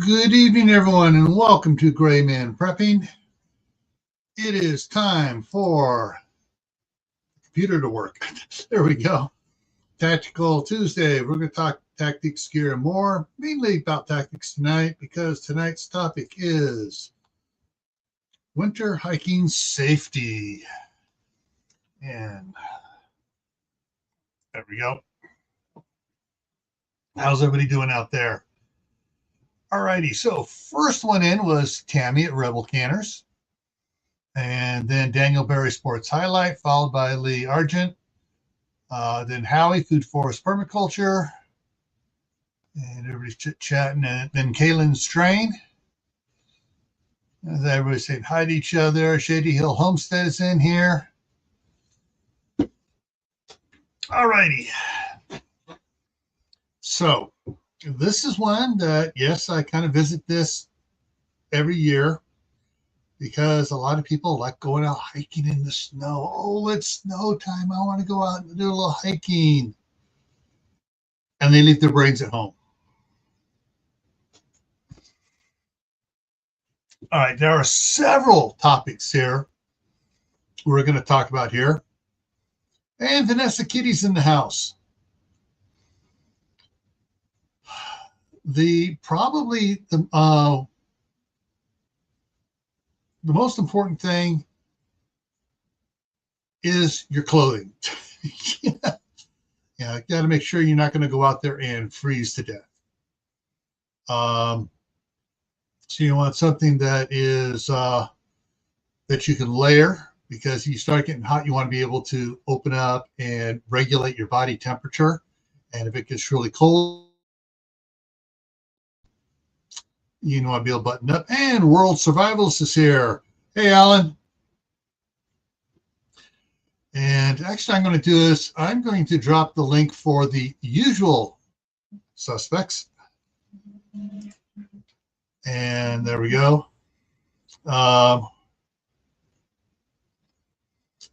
Good evening, everyone, and welcome to Gray Man Prepping. It is time for the computer to work. There we go. Tactical Tuesday. We're going to talk tactics, gear, and more, mainly about tactics tonight, because tonight's topic is winter hiking safety. And there we go. How's everybody doing out there? Alrighty, so first one in was Tammy at Rebel Canners. And then Daniel Berry Sports Highlight, followed by Lee Argent. Then Howie, Food Forest Permaculture. And everybody's chit-chatting. And then Kaylin Strain. As everybody's saying hi to each other. Shady Hill Homestead is in here. Alrighty. So this is one that, yes, I kind of visit this every year because a lot of people like going out hiking in the snow. Oh, it's snow time. I want to go out and do a little hiking. And they leave their brains at home. All right, there are several topics here we're going to talk about here. And Vanessa Kitty's in the house. Probably the most important thing is your clothing. Yeah, you got to make sure you're not going to go out there and freeze to death. So you want something that is that you can layer, because you start getting hot, you want to be able to open up and regulate your body temperature. And if it gets really cold, you want to be able to button up. And World Survivalist is here. Hey, Alan. And actually, I'm going to do this. I'm going to drop the link for the usual suspects. And there we go. Let's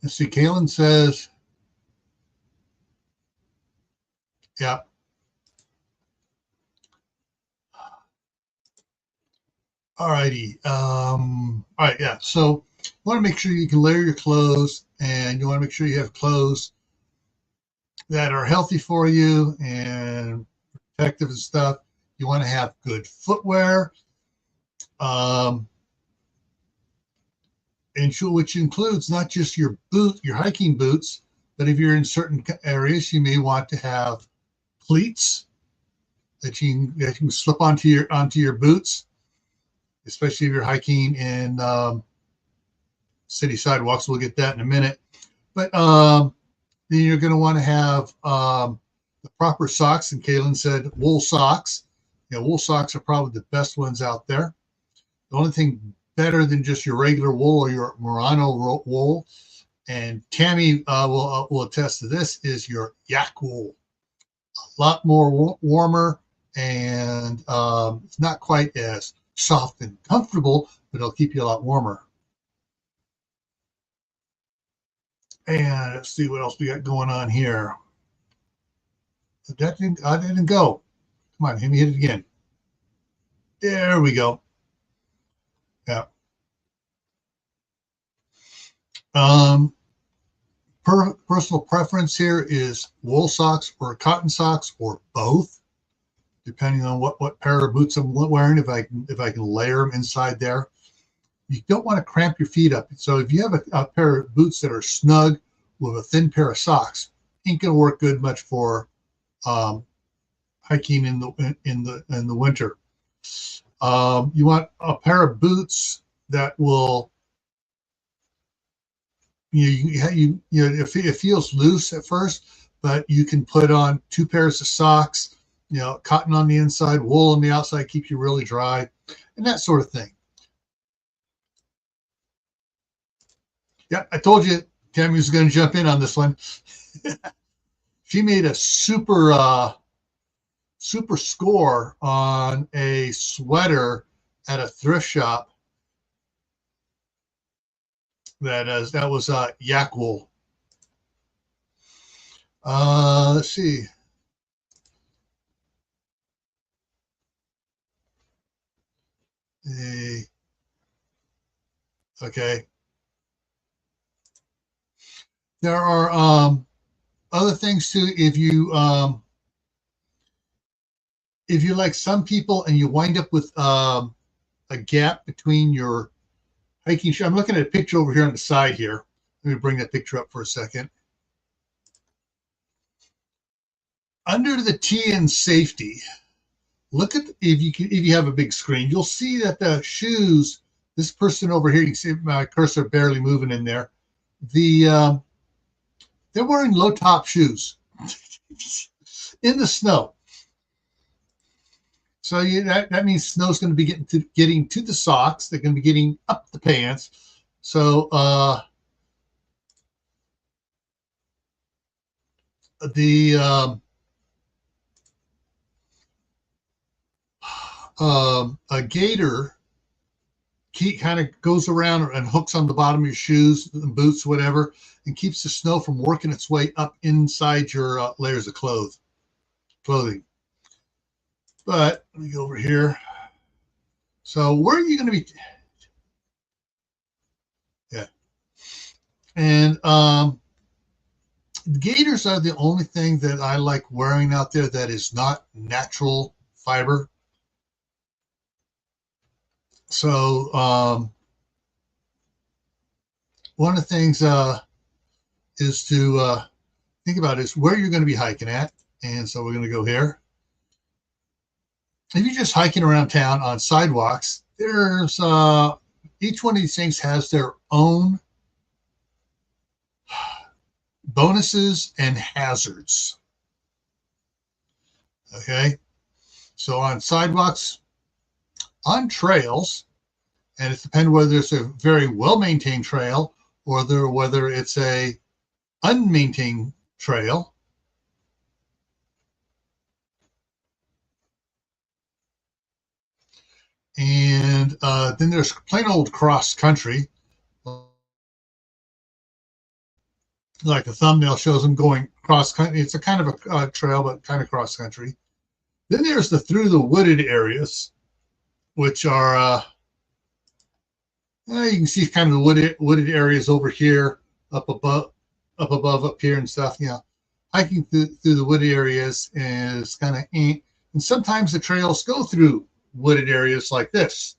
see. Kaylin says, yeah. All righty. All right, yeah. So you want to make sure you can layer your clothes, and you want to make sure you have clothes that are healthy for you and protective and stuff. You want to have good footwear, which includes not just your hiking boots, but if you're in certain areas, you may want to have cleats that you can slip onto your boots, especially if you're hiking in city sidewalks. We'll get that in a minute. But then you're going to want to have the proper socks. And Kaylin said wool socks. Wool socks are probably the best ones out there. The only thing better than just your regular wool or your merino wool, and Tammy will attest to this, is your yak wool. A lot more warmer, and it's not quite as soft and comfortable, but it'll keep you a lot warmer. And let's see what else we got going on here. I didn't go. Come on, let me hit it again. There we go. Yeah. Personal preference here is wool socks or cotton socks or both, depending on what pair of boots I'm wearing. If I can layer them inside there. You don't want to cramp your feet up. So if you have a pair of boots that are snug with a thin pair of socks, ain't gonna work good much for hiking in the winter. You want a pair of boots that will it feels loose at first, but you can put on 2 pairs of socks. Cotton on the inside, wool on the outside, keep you really dry, and that sort of thing. Yeah, I told you Tammy was going to jump in on this one. She made a super score on a sweater at a thrift shop. That was yak wool. Let's see. Okay. There are other things too. If you like some people and you wind up with a gap between your hiking shoe. I'm looking at a picture over here on the side here. Let me bring that picture up for a second. Under the T in safety, look at if you have a big screen, you'll see that the shoes. This person over here, you can see my cursor barely moving in there. They're wearing low top shoes in the snow. So that means snow's going to be getting to the socks. They're going to be getting up the pants. So a gator kind of goes around and hooks on the bottom of your shoes and boots, whatever, and keeps the snow from working its way up inside your layers of clothing. But let me go over here. So where are you going to be? Yeah. And gaiters are the only thing that I like wearing out there that is not natural fiber. So one of the things is to think about is where you're going to be hiking at. And so we're going to go here. If you're just hiking around town on sidewalks, there's each one of these things has their own bonuses and hazards. Okay. So on sidewalks, on trails, and it depends whether it's a very well-maintained trail or whether it's a unmaintained trail. And then there's plain old cross country, like the thumbnail shows them going cross country. It's a kind of a trail, but kind of cross country. Then there's the through the wooded areas, which are you can see kind of the wooded areas over here, up above, up here and stuff. You know, hiking through the wooded areas is kind of, and sometimes the trails go through wooded areas like this.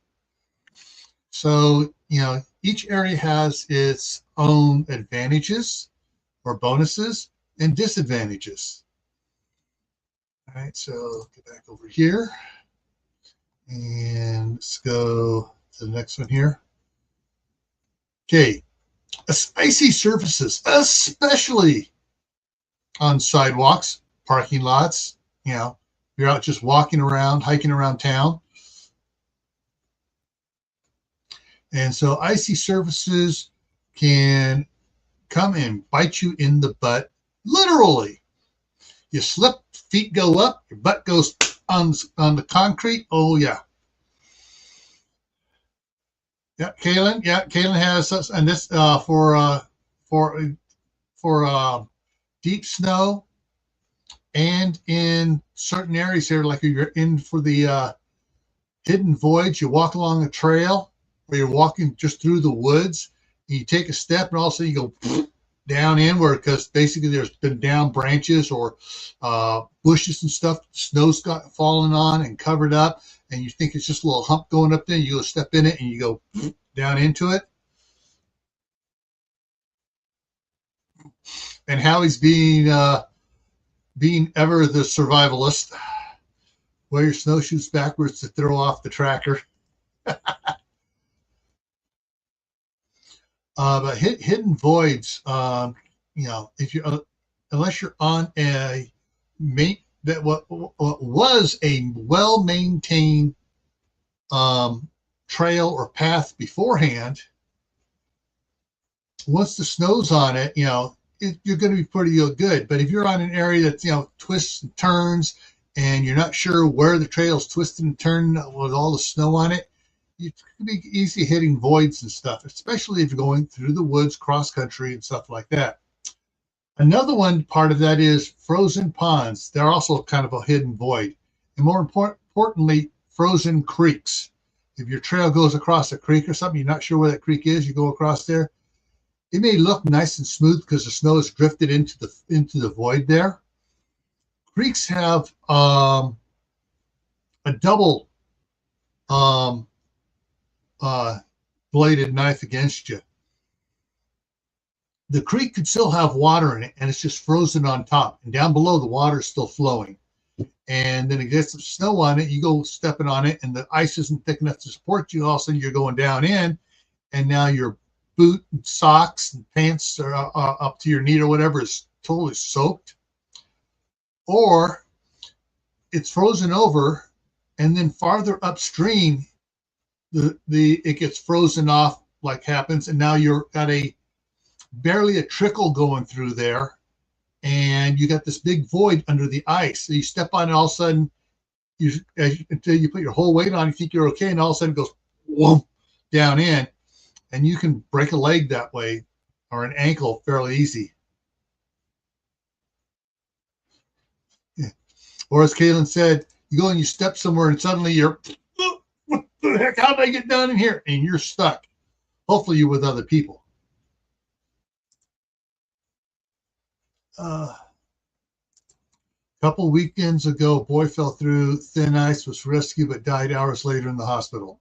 So, you know, each area has its own advantages or bonuses and disadvantages. All right, so get back over here and let's go to the next one here. Okay, icy surfaces, especially on sidewalks, parking lots, you know, you're out just walking around, hiking around town. And so icy surfaces can come and bite you in the butt, literally. You slip, feet go up, your butt goes on the concrete. Oh, yeah. Yeah, Kaylin. Yeah, Kaylin has, and this for deep snow and in certain areas here, like if you're in for the hidden voids, you walk along a trail where you're walking just through the woods, and you take a step and all of a sudden you go down inward because basically there's been down branches or bushes and stuff, snow's got fallen on and covered up, and you think it's just a little hump going up there, you go step in it and you go down into it. And Howie's being ever the survivalist. Wear your snowshoes backwards to throw off the tracker. But hidden voids, you know, if you unless you're on a what was a well-maintained trail or path beforehand, once the snow's on it, you know, you're going to be pretty good. But if you're on an area that, you know, twists and turns and you're not sure where the trail's twisted and turned with all the snow on it, you could be easy hitting voids and stuff, especially if you're going through the woods, cross country, and stuff like that. Another one part of that is frozen ponds. They're also kind of a hidden void. And more importantly, frozen creeks. If your trail goes across a creek or something, you're not sure where that creek is, you go across there. It may look nice and smooth because the snow is drifted into the void there. Creeks have a double um, bladed knife against you. The creek could still have water in it, and it's just frozen on top. And down below, the water is still flowing. And then it gets some snow on it. You go stepping on it, and the ice isn't thick enough to support you. All of a sudden, you're going down in, and now your boot and socks and pants are up to your knee or whatever is totally soaked. Or it's frozen over, and then farther upstream, it gets frozen off like happens, and now you're got barely a trickle going through there, and you got this big void under the ice. So you step on it, all of a sudden, until you put your whole weight on, you think you're okay, and all of a sudden it goes whoom, down in, and you can break a leg that way or an ankle fairly easy. Yeah. Or as Kaylin said, you go and you step somewhere and suddenly you're, what the heck, how did I get down in here? And you're stuck. Hopefully you're with other people. A couple weekends ago, a boy fell through thin ice, was rescued, but died hours later in the hospital.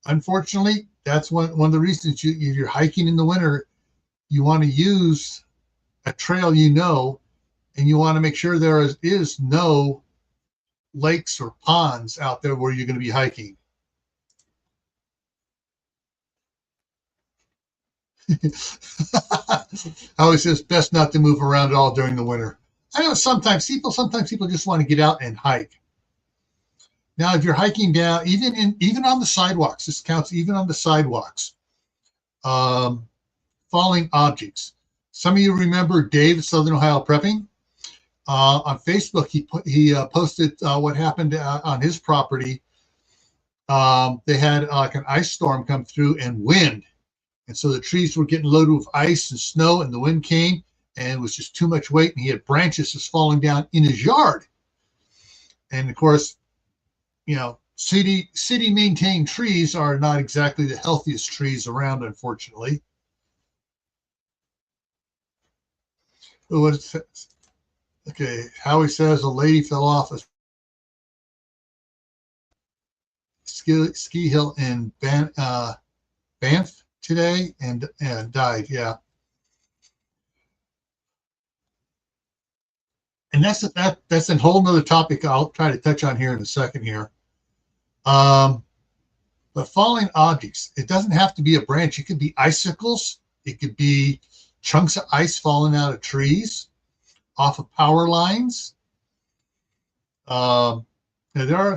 Unfortunately, that's one of the reasons if you're hiking in the winter, you want to use a trail and you want to make sure there is no lakes or ponds out there where you're going to be hiking. I always say it's best not to move around at all during the winter. I know sometimes people just want to get out and hike. Now, if you're hiking down, even on the sidewalks, this counts even on the sidewalks, falling objects. Some of you remember Dave at Southern Ohio Prepping. On Facebook, he posted what happened on his property. They had like an ice storm come through and wind. And so the trees were getting loaded with ice and snow, and the wind came, and it was just too much weight, and he had branches just falling down in his yard. And of course, city maintained trees are not exactly the healthiest trees around, unfortunately. What it says. Okay, Howie says a lady fell off a ski hill in Banff today and died. Yeah, and that's a whole nother topic I'll try to touch on here in a second here. But falling objects, it doesn't have to be a branch. It could be icicles. It could be chunks of ice falling out of trees, off of power lines. There are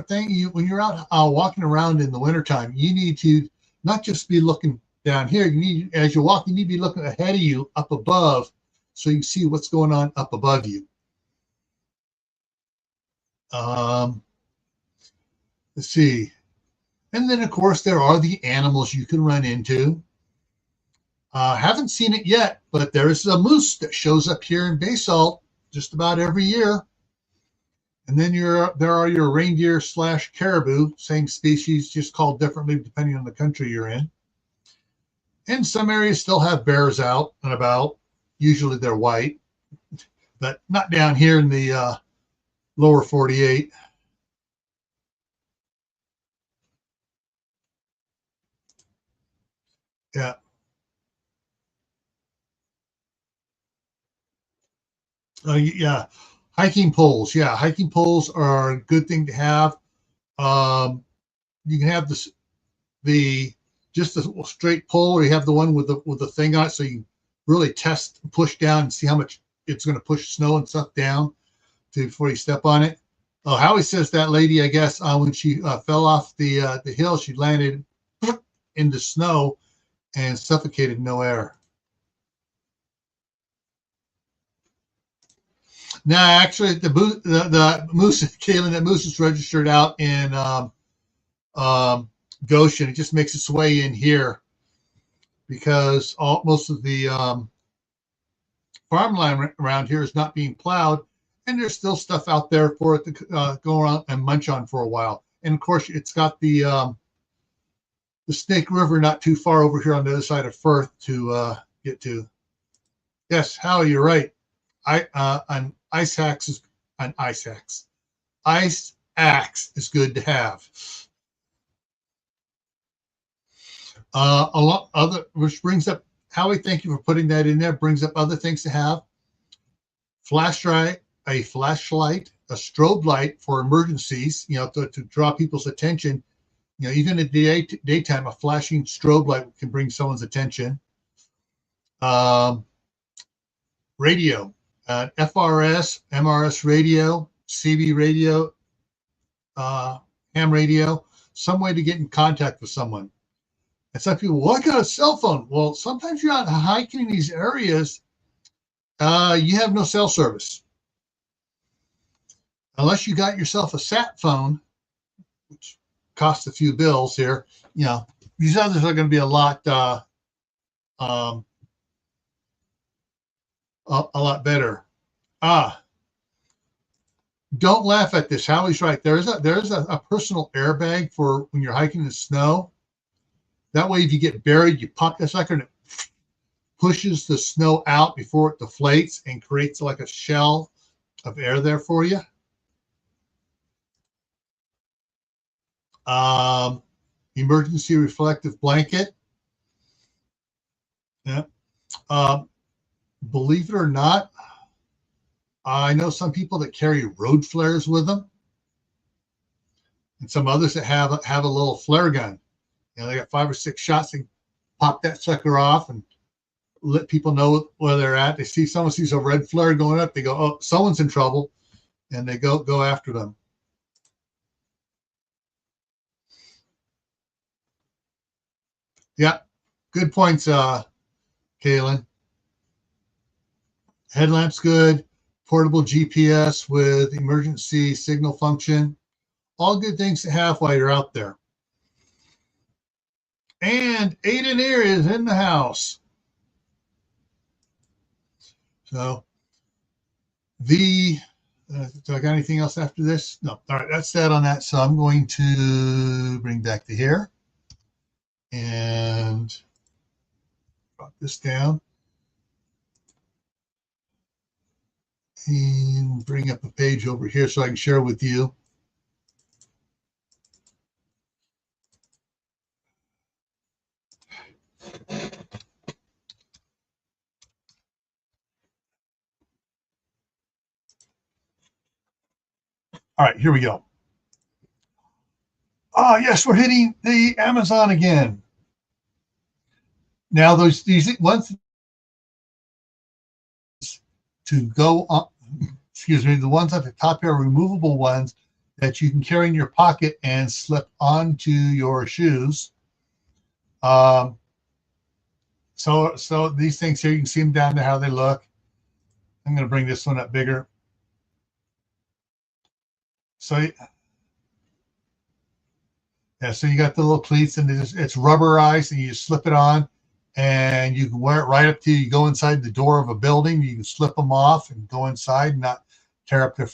things when you're out walking around in the wintertime, you need to not just be looking down here. As you walk, you need to be looking ahead of you, up above, so you can see what's going on up above you. Let's see. And then, of course, there are the animals you can run into. Haven't seen it yet, but there's a moose that shows up here in Basalt just about every year. And then there are your reindeer / caribou, same species, just called differently depending on the country you're in. And some areas still have bears out and about. Usually they're white, but not down here in the lower 48. Yeah. Yeah. Hiking poles. Yeah. Hiking poles are a good thing to have. You can have just a straight pole, or you have the one with the thing on it, so you can really test, push down, and see how much it's going to push snow and stuff down before you step on it. Oh, Howie says that lady, I guess, when she fell off the hill, she landed in the snow and suffocated, no air. Now, actually, the moose, Kaylin, that moose is registered out in Goshen. It just makes its way in here because most of the farmland around here is not being plowed, and there's still stuff out there for it to go around and munch on for a while. And of course, it's got the the Snake River not too far over here on the other side of Firth to get to. Yes, Howie, you're right. An ice axe is an ice axe. Ice axe is good to have. A lot other, which brings up Howie. Thank you for putting that in there. Brings up other things to have. Flashlight, a flashlight, a strobe light for emergencies. You know, to draw people's attention. You know, even at the daytime, a flashing strobe light can bring someone's attention. Radio, FRS, MRS radio, CB radio, ham radio, some way to get in contact with someone. And some people, well, I got a cell phone. Well, sometimes you're out hiking in these areas, you have no cell service. Unless you got yourself a sat phone, which costs a few bills here, you know, these others are going to be a lot better. Don't laugh at this. Howie's right. There's a personal airbag for when you're hiking in the snow. That way, if you get buried, you pop that sucker and it pushes the snow out before it deflates and creates like a shell of air there for you. Emergency reflective blanket. Yeah. Believe it or not, I know some people that carry road flares with them, and some others that have a little flare gun. You know, they got 5 or 6 shots and pop that sucker off and let people know where they're at. They see someone sees a red flare going up, they go, "Oh, someone's in trouble," and they go after them. Yeah, good points, Kaylin. Headlamp's good. Portable GPS with emergency signal function. All good things to have while you're out there. And Aiden here is in the house. So do I got anything else after this? No. All right, that's that on that. So I'm going to bring back to here and drop this down and bring up a page over here so I can share with you. All right, here we go. Ah, yes, we're hitting the Amazon again. Now, these ones to go up, excuse me, the ones at the top here are removable ones that you can carry in your pocket and slip onto your shoes. So these things here, you can see them down there, how they look. I'm going to bring this one up bigger. So yeah, so you got the little cleats, and it's rubberized, and you just slip it on, and you can wear it right up to you go inside the door of a building. You can slip them off and go inside and not tear up their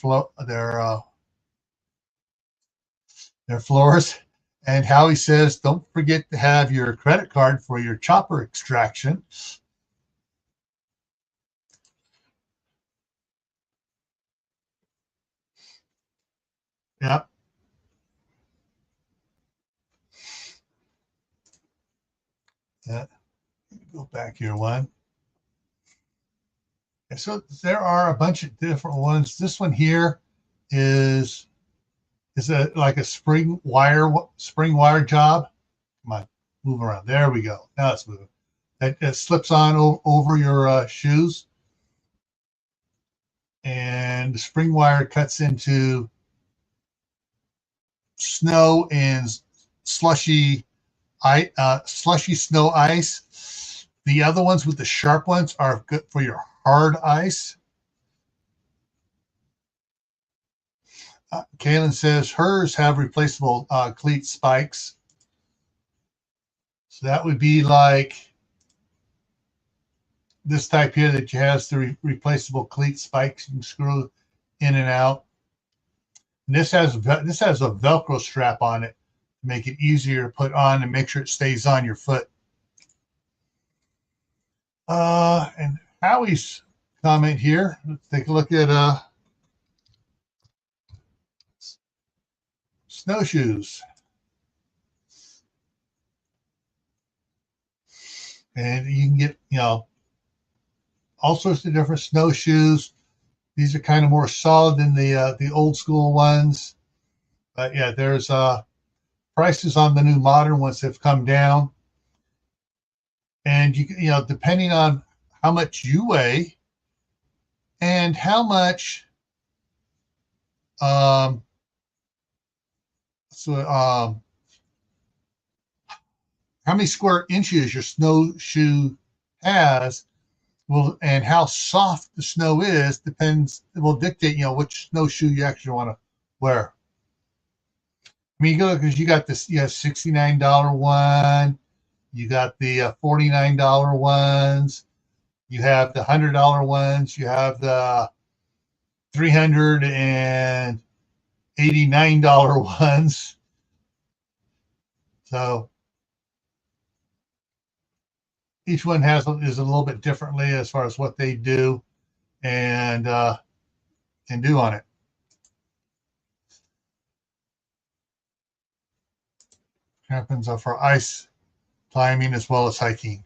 floors. And Howie says, don't forget to have your credit card for your chopper extraction. Yep. Yeah. Go back here one. And so there are a bunch of different ones. This one here is like a spring wire job. Come on, move around. There we go. Now it's moving. It slips on over your shoes, and the spring wire cuts into snow and slushy snow ice. The other ones with the sharp ones are good for your hard ice. Kaylin says hers have replaceable cleat spikes. So that would be like this type here that has the replaceable cleat spikes you can screw in and out. And this has a Velcro strap on it to make it easier to put on and make sure it stays on your foot. And Howie's comment here. Let's take a look at snowshoes. And you can get, all sorts of different snowshoes. These are kind of more solid than the old school ones. But yeah, there's prices on the new modern ones have come down. And you know, depending on how much you weigh and how much how many square inches your snowshoe has and how soft the snow is will dictate, which snowshoe you actually want to wear. I mean, because you got this, $69 one, you got the $49 ones, you have the $100 ones, you have the $389 ones. So each one is a little bit differently as far as what they do and can do on it. Happens for ice climbing as well as hiking.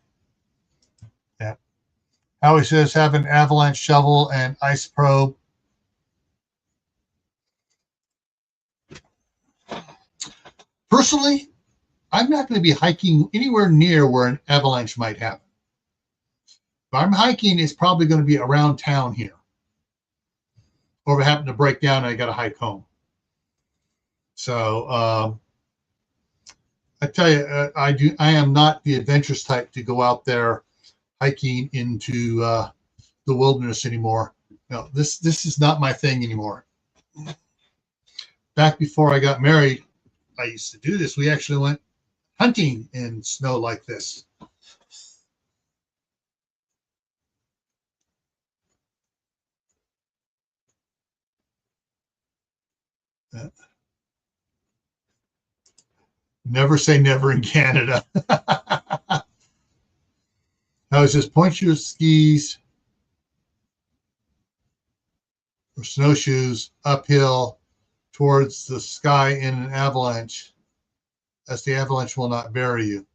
Yeah. Howie says have an avalanche shovel and ice probe. Personally, I'm not going to be hiking anywhere near where an avalanche might happen. If I'm hiking, it's probably going to be around town here. Or if I happen to break down and I got to hike home. So I tell you, I am not the adventurous type to go out there hiking into the wilderness anymore. No, this is not my thing anymore. Back before I got married, I used to do this. We actually went hunting in snow like this. Never say never in Canada. Now it says point your skis or snowshoes uphill towards the sky in an avalanche, as the avalanche will not bury you.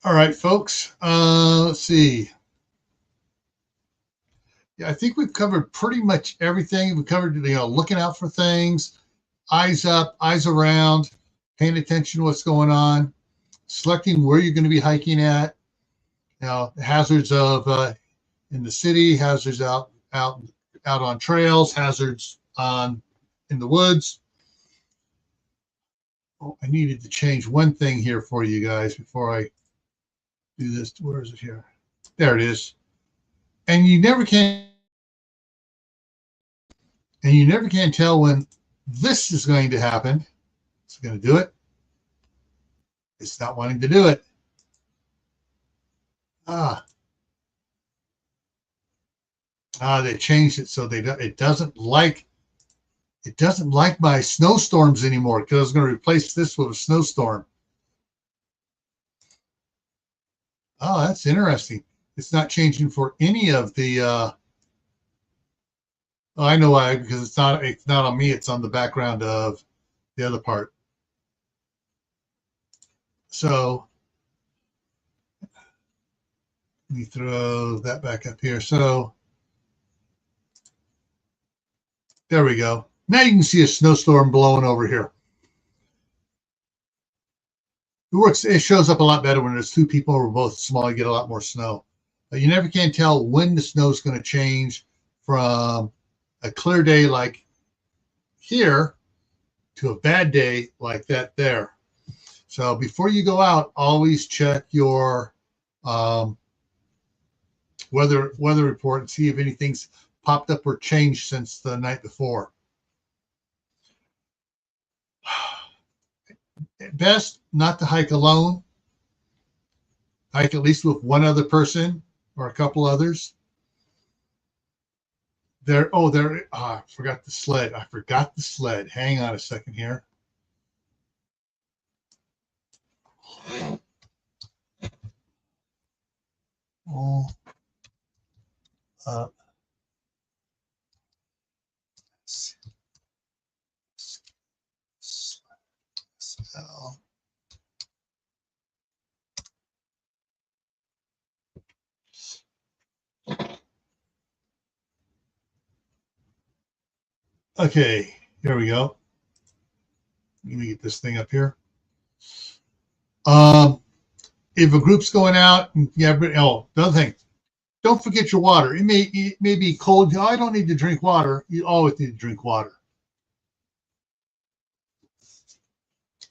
All right, folks. Let's see. Yeah, I think we've covered pretty much everything. We covered, looking out for things, eyes up, eyes around, paying attention to what's going on, selecting where you're going to be hiking at, hazards of in the city, hazards out on trails, hazards in the woods. Oh, I needed to change one thing here for you guys before I do this. Where is it here? There it is. And you never can tell when this is going to happen. It's going to do it. It's not wanting to do it. They changed it so it doesn't like my snowstorms anymore, because I was going to replace this with a snowstorm. Oh, that's interesting. It's not changing for any of the I know why, because it's not on me, it's on the background of the other part. So let me throw that back up here. So there we go. Now you can see a snowstorm blowing over here. It shows up a lot better when there's two people who are both small. You get a lot more snow. But you never can tell when the snow is going to change from a clear day like here to a bad day like that there. So before you go out, always check your weather report and see if anything's popped up or changed since the night before. At best, not to hike alone. Hike at least with one other person or a couple others. there. Oh, there. I forgot the sled. I forgot the sled. Hang on a second here. Oh, uh, so, okay, here we go. Let me get this thing up here. If a group's going out, and the other thing, don't forget your water. It may be cold. I don't need to drink water. You always need to drink water.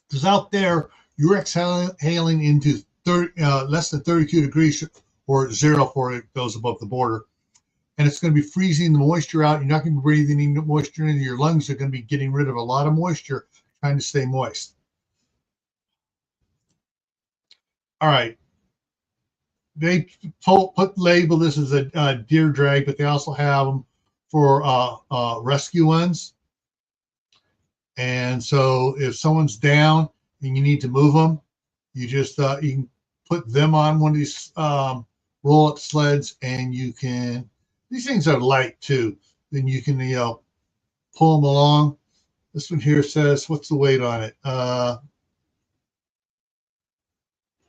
Because out there, you're exhaling into less than 32 degrees or zero before it goes above the border. And it's going to be freezing the moisture out. You're not going to be breathing any moisture into your lungs. Are going to be getting rid of a lot of moisture, trying to stay moist. All right. They label this as a deer drag, but they also have them for rescue ones. And so if someone's down and you need to move them, you just you can put them on one of these roll-up sleds, and you can. These things are light too. Then you can pull them along. This one here says, what's the weight on it?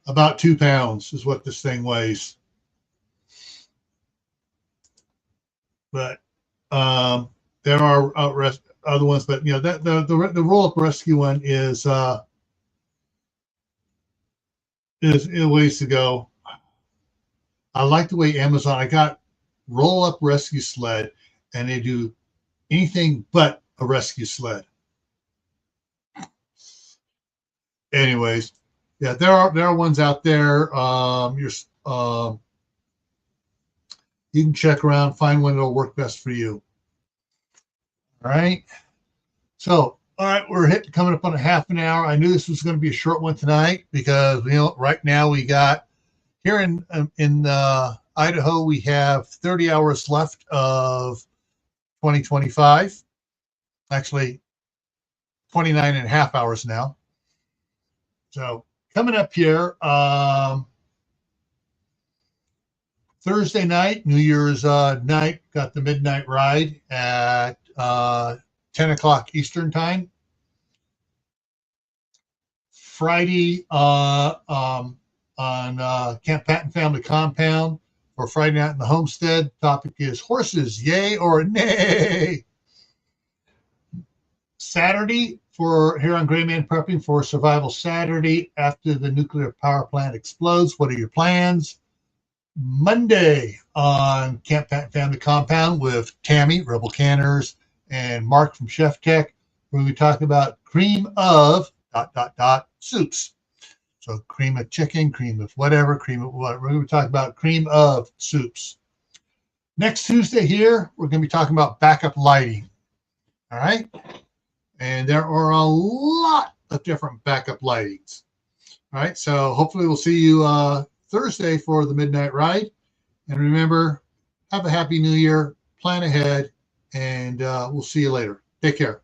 About 2 pounds is what this thing weighs. But there are other ones, but that the roll-up rescue one is it ways to go. I like the way Amazon. I got roll-up rescue sled, and they do anything but a rescue sled. Anyways, yeah, there are ones out there. You can check around, find one that'll work best for you. All right. So, all right, we're coming up on a half an hour. I knew this was going to be a short one tonight because right now we got here in Idaho, we have 30 hours left of 2025. Actually, 29 and a half hours now. So coming up here, Thursday night, New Year's night, got the midnight ride at 10 o'clock Eastern time. Friday on Camp Patton Family Compound for Friday night in the homestead. Topic is horses, yay or nay. Saturday for here on Gray Man Prepping for Survival Saturday after the nuclear power plant explodes. What are your plans? Monday on Camp Patton Family Compound with Tammy, Rebel Canners, and Mark from Chef Tech. We're going to be talking about cream of ... soups. So cream of chicken, cream of whatever, cream of what. We're going to be talking about cream of soups. Next Tuesday here, we're going to be talking about backup lighting. All right. And there are a lot of different backup lightings. All right. So hopefully we'll see you Thursday for the midnight ride. And remember, have a happy new year, plan ahead, and we'll see you later. Take care.